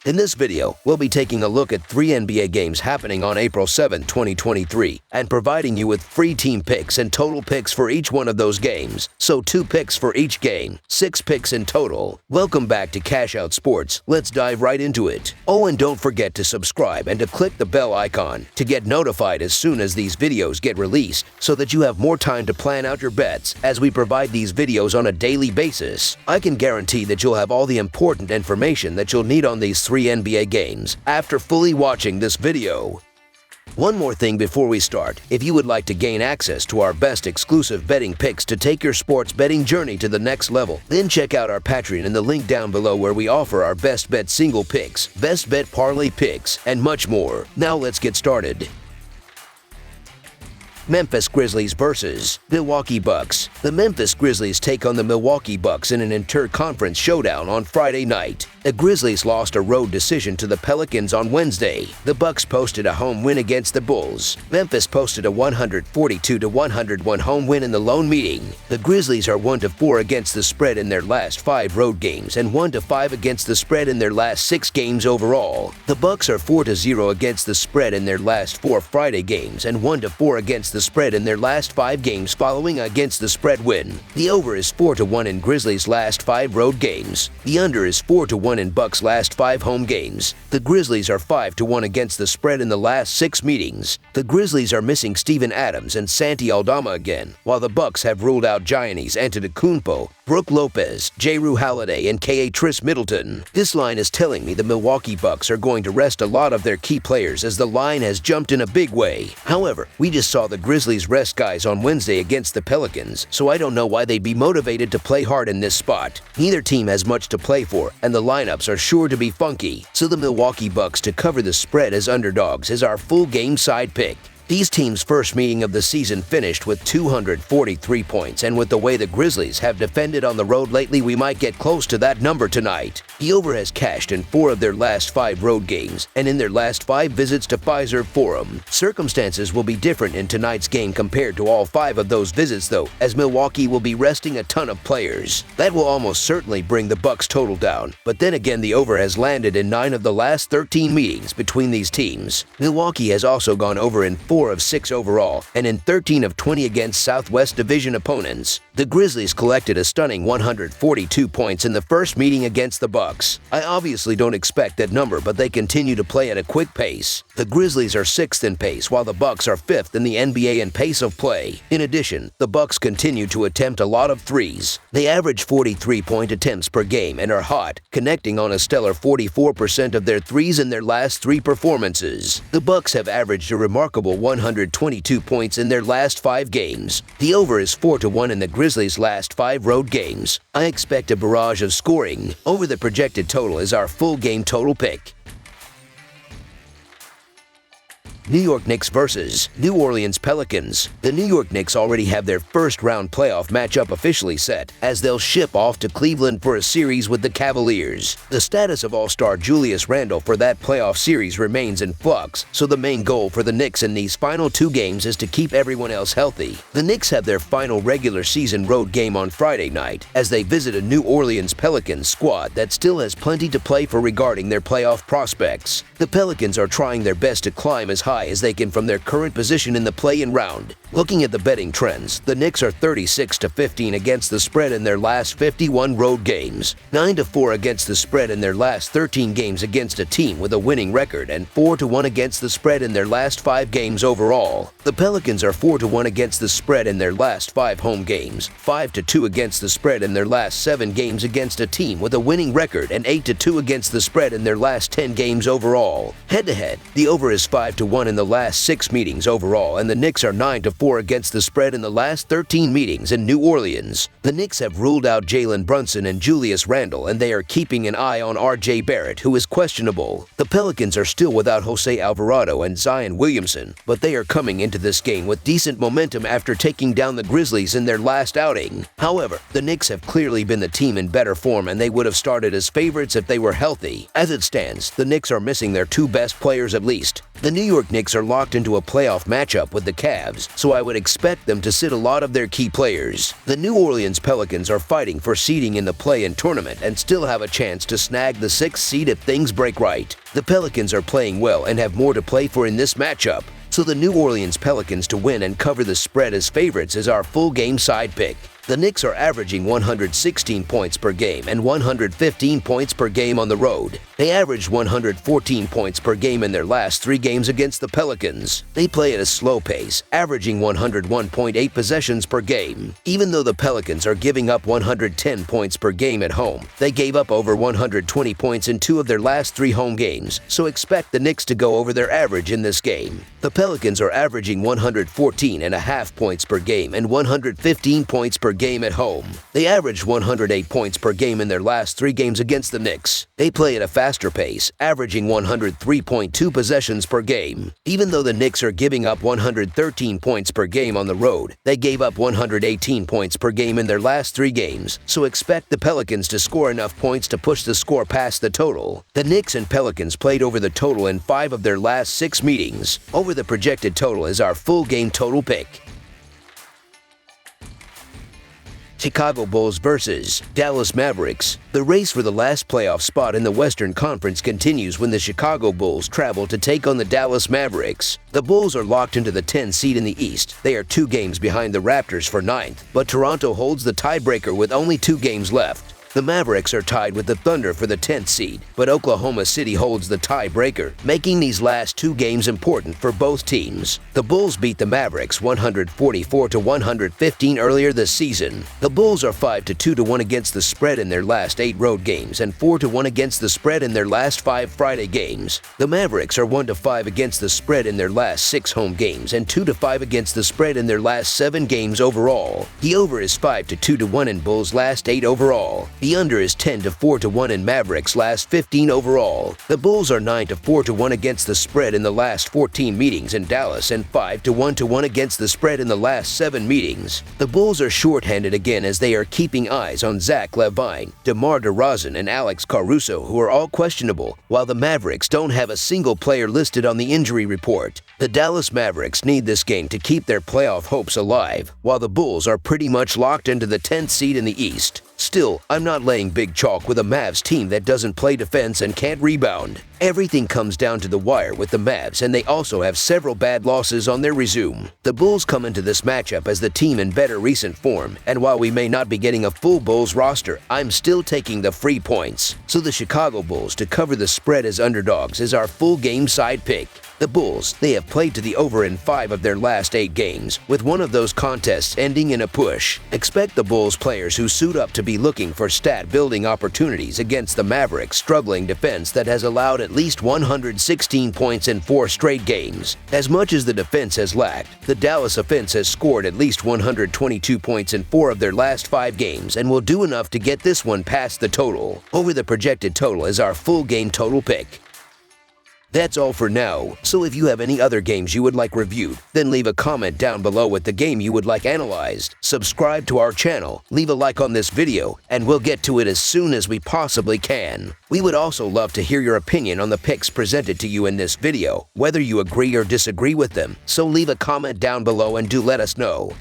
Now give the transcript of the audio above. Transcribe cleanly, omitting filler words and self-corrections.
In this video, we'll be taking a look at 3 NBA games happening on April 7, 2023, and providing you with free team picks and total picks for each one of those games. So 2 picks for each game, 6 picks in total. Welcome back to Cash Out Sports. Let's dive right into it. Oh, and don't forget to subscribe and to click the bell icon to get notified as soon as these videos get released, so that you have more time to plan out your bets as we provide these videos on a daily basis. I can guarantee that you'll have all the important information that you'll need on these 3 NBA games after fully watching this video. One more thing before we start. If you would like to gain access to our best exclusive betting picks to take your sports betting journey to the next level, then check out our Patreon in the link down below, where we offer our best bet single picks, best bet parlay picks, and much more. Now let's get started. Memphis Grizzlies versus Milwaukee Bucks. The Memphis Grizzlies take on the Milwaukee Bucks in an inter-conference showdown on Friday night. The Grizzlies lost a road decision to the Pelicans on Wednesday. The Bucks posted a home win against the Bulls. Memphis posted a 142-101 home win in the lone meeting. The Grizzlies are 1-4 against the spread in their last 5 road games and 1-5 against the spread in their last 6 games overall. The Bucks are 4-0 against the spread in their last 4 Friday games and 1-4 against the spread in their last 5 games following against the spread win. The over is 4-1 in Grizzlies' last 5 road games. The under is 4-1 in Bucks' last 5 home games. The Grizzlies are 5-1 against the spread in the last 6 meetings. The Grizzlies are missing Steven Adams and Santi Aldama again, while the Bucks have ruled out Giannis Antetokounmpo, Brook Lopez, Jrue Holiday, and K.A. Tris Middleton. This line is telling me the Milwaukee Bucks are going to rest a lot of their key players, as the line has jumped in a big way. However, we just saw the Grizzlies rest guys on Wednesday against the Pelicans, so I don't know why they'd be motivated to play hard in this spot. Neither team has much to play for, and the lineups are sure to be funky, so the Milwaukee Bucks to cover the spread as underdogs is our full game side pick. These teams' first meeting of the season finished with 243 points, and with the way the Grizzlies have defended on the road lately, we might get close to that number tonight. The over has cashed in 4 of their last 5 road games and in their last 5 visits to Fiserv Forum. Circumstances will be different in tonight's game compared to all 5 of those visits, though, as Milwaukee will be resting a ton of players. That will almost certainly bring the Bucks total down, but then again, the over has landed in 9 of the last 13 meetings between these teams. Milwaukee has also gone over in 4 of 6 overall, and in 13 of 20 against Southwest Division opponents. The Grizzlies collected a stunning 142 points in the first meeting against the Bucks. I obviously don't expect that number, but they continue to play at a quick pace. The Grizzlies are 6th in pace, while the Bucks are 5th in the NBA in pace of play. In addition, the Bucks continue to attempt a lot of threes. They average 43-point attempts per game and are hot, connecting on a stellar 44% of their threes in their last 3 performances. The Bucks have averaged a remarkable 122 points in their last 5 games. The over is 4-1 in the Grizzlies' last 5 road games. I expect a barrage of scoring. Over the projected total is our full game total pick. New York Knicks versus New Orleans Pelicans. The New York Knicks already have their first-round playoff matchup officially set, as they'll ship off to Cleveland for a series with the Cavaliers. The status of All-Star Julius Randle for that playoff series remains in flux, so the main goal for the Knicks in these final 2 games is to keep everyone else healthy. The Knicks have their final regular season road game on Friday night, as they visit a New Orleans Pelicans squad that still has plenty to play for regarding their playoff prospects. The Pelicans are trying their best to climb as high as they can from their current position in the play-in round. Looking at the betting trends, the Knicks are 36-15 against the spread in their last 51 road games, 9-4 against the spread in their last 13 games against a team with a winning record, and 4-1 against the spread in their last 5 games overall. The Pelicans are 4-1 against the spread in their last 5 home games, 5-2 against the spread in their last 7 games against a team with a winning record, and 8-2 against the spread in their last 10 games overall. Head-to-head, the over is 5-1 in the last 6 meetings overall, and the Knicks are 9-4 against the spread in the last 13 meetings in New Orleans. The Knicks have ruled out Jalen Brunson and Julius Randle, and they are keeping an eye on R.J. Barrett, who is questionable. The Pelicans are still without Jose Alvarado and Zion Williamson, but they are coming into this game with decent momentum after taking down the Grizzlies in their last outing. However, the Knicks have clearly been the team in better form, and they would have started as favorites if they were healthy. As it stands, the Knicks are missing their 2 best players at least. The New York Knicks are locked into a playoff matchup with the Cavs, so I would expect them to sit a lot of their key players. The New Orleans Pelicans are fighting for seeding in the play-in tournament and still have a chance to snag the 6th seed if things break right. The Pelicans are playing well and have more to play for in this matchup, so the New Orleans Pelicans to win and cover the spread as favorites is our full game side pick. The Knicks are averaging 116 points per game and 115 points per game on the road. They averaged 114 points per game in their last 3 games against the Pelicans. They play at a slow pace, averaging 101.8 possessions per game. Even though the Pelicans are giving up 110 points per game at home, they gave up over 120 points in 2 of their last 3 home games, so expect the Knicks to go over their average in this game. The Pelicans are averaging 114.5 points per game and 115 points per game at home. They averaged 108 points per game in their last 3 games against the Knicks. They play at a faster pace, averaging 103.2 possessions per game. Even though the Knicks are giving up 113 points per game on the road, they gave up 118 points per game in their last 3 games, so expect the Pelicans to score enough points to push the score past the total. The Knicks and Pelicans played over the total in 5 of their last 6 meetings. Over the projected total is our full game total pick. Chicago Bulls vs. Dallas Mavericks. The race for the last playoff spot in the Western Conference continues when the Chicago Bulls travel to take on the Dallas Mavericks. The Bulls are locked into the 10th seed in the East. They are 2 games behind the Raptors for 9th, but Toronto holds the tiebreaker with only 2 games left. The Mavericks are tied with the Thunder for the 10th seed, but Oklahoma City holds the tiebreaker, making these last 2 games important for both teams. The Bulls beat the Mavericks 144-115 earlier this season. The Bulls are 5-2-1 against the spread in their last 8 road games and 4-1 against the spread in their last 5 Friday games. The Mavericks are 1-5 against the spread in their last 6 home games and 2-5 against the spread in their last 7 games overall. The over is 5-2-1 in Bulls' last 8 overall. The under is 10-4-1 in Mavericks' last 15 overall. The Bulls are 9-4-1 against the spread in the last 14 meetings in Dallas and 5-1-1 against the spread in the last 7 meetings. The Bulls are shorthanded again as they are keeping eyes on Zach LaVine, DeMar DeRozan, and Alex Caruso, who are all questionable, while the Mavericks don't have a single player listed on the injury report. The Dallas Mavericks need this game to keep their playoff hopes alive, while the Bulls are pretty much locked into the 10th seed in the East. Still, I'm not laying big chalk with a Mavs team that doesn't play defense and can't rebound. Everything comes down to the wire with the Mavs, and they also have several bad losses on their resume. The Bulls come into this matchup as the team in better recent form, and while we may not be getting a full Bulls roster, I'm still taking the free points. So the Chicago Bulls to cover the spread as underdogs is our full game side pick. The Bulls, they have played to the over in 5 of their last 8 games, with one of those contests ending in a push. Expect the Bulls players who suit up to be looking for stat-building opportunities against the Mavericks' struggling defense that has allowed at least 116 points in 4 straight games. As much as the defense has lacked, the Dallas offense has scored at least 122 points in 4 of their last 5 games and will do enough to get this one past the total. Over the projected total is our full game total pick. That's all for now, so if you have any other games you would like reviewed, then leave a comment down below with the game you would like analyzed. Subscribe to our channel, leave a like on this video, and we'll get to it as soon as we possibly can. We would also love to hear your opinion on the picks presented to you in this video, whether you agree or disagree with them, so leave a comment down below and do let us know.